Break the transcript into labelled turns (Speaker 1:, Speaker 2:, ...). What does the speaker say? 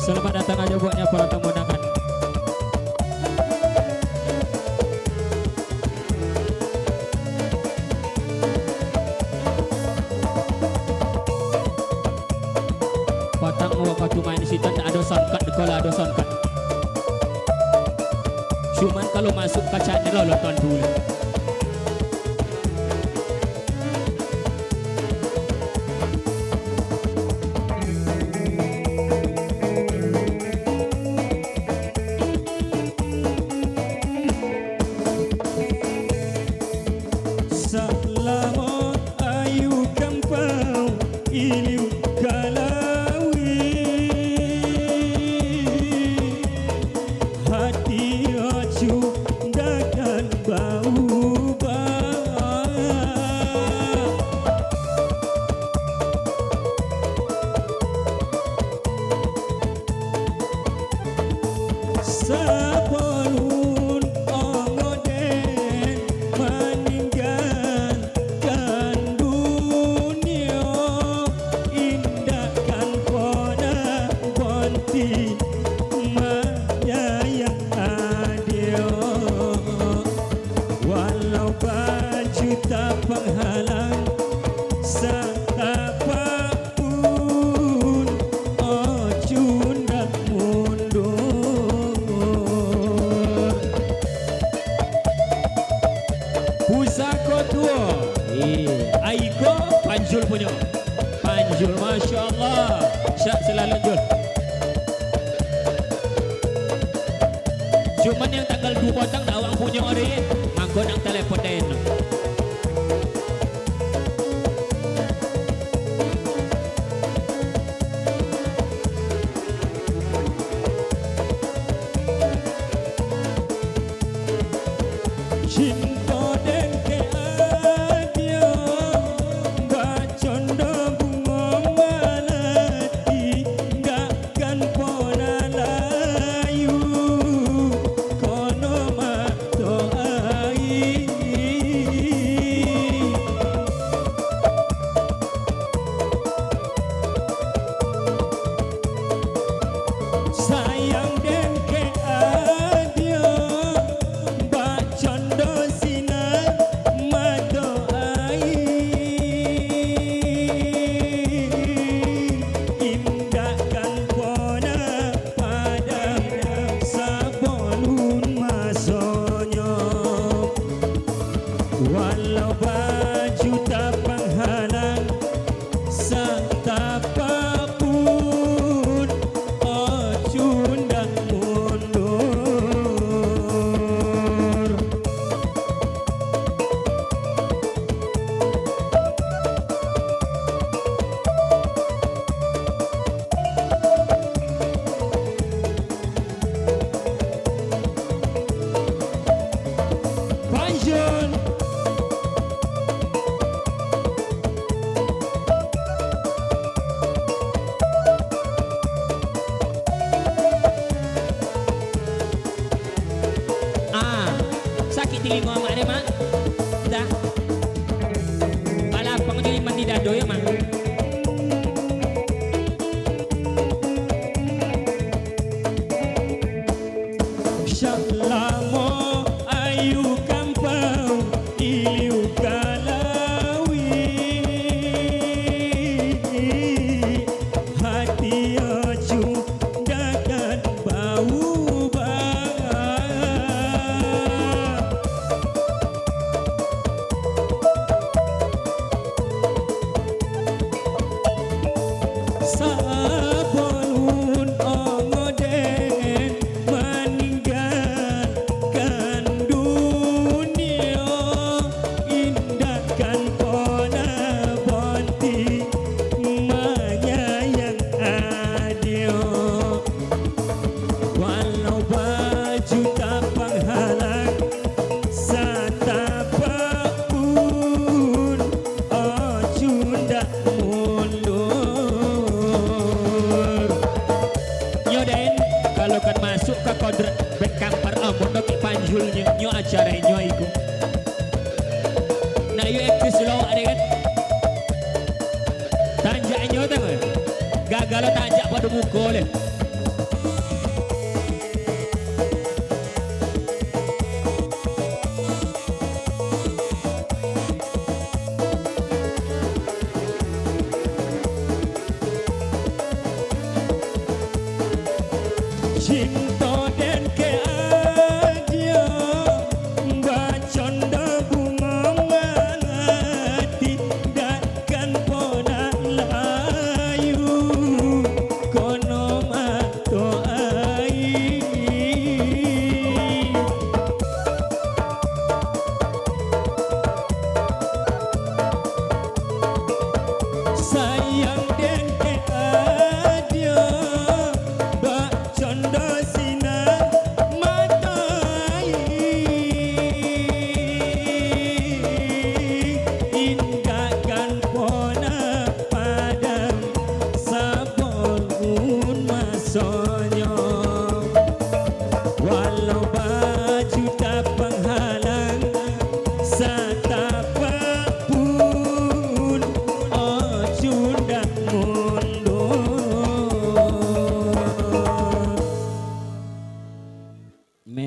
Speaker 1: Selamat datang aja buatnya para tamu undangan. Patang waktu main di situ tak ada sangkat, kalau ada sangkat. Cuman kalau masuk kacanya lo nonton dulu.
Speaker 2: Selamat ayu kampau iliu kalawi hati acu dakan bau ba Sapalun ongoden meninggalkan dunia indahkan kona bonti menyayang adio walau baju tak penghalang apapun ojo ndak mundur pusako tua Aiko Panjul punya Panjul Masya Allah syak selalu Jul cuman yang tanggal 2 potang awak punya hari mangko nak telepon den cinta den ke adio bacondo bunga malati dakkan pona layu kono mato ai sayang den ke adio bacondo sinar mato ai indahkan pona padam sabonun masonyo walau baju tak penghalang satapapun ojo ndak mundur Panjul sakit telinga mak dia mak dah balapang jadi mandi dado ya mak Shalamo ayu kampau iliu kalawi hati acu dakan bau ba Sabun ongoden meninggalkan dunia indahkan pona bonti menyayang adio walau baju tak penghalang satapapun ojo ndak mundur nyo den kalau kan masuk ke kodrat bekampar amun doki panjulnya nyo acara nyo iku nah yo eksis lo ada kan tanjak nyo tengok gagal tanjak pada muka le yen ke adio bak condo sinar matai indahkan pona padang sabun masonyo walau baju tak penghalang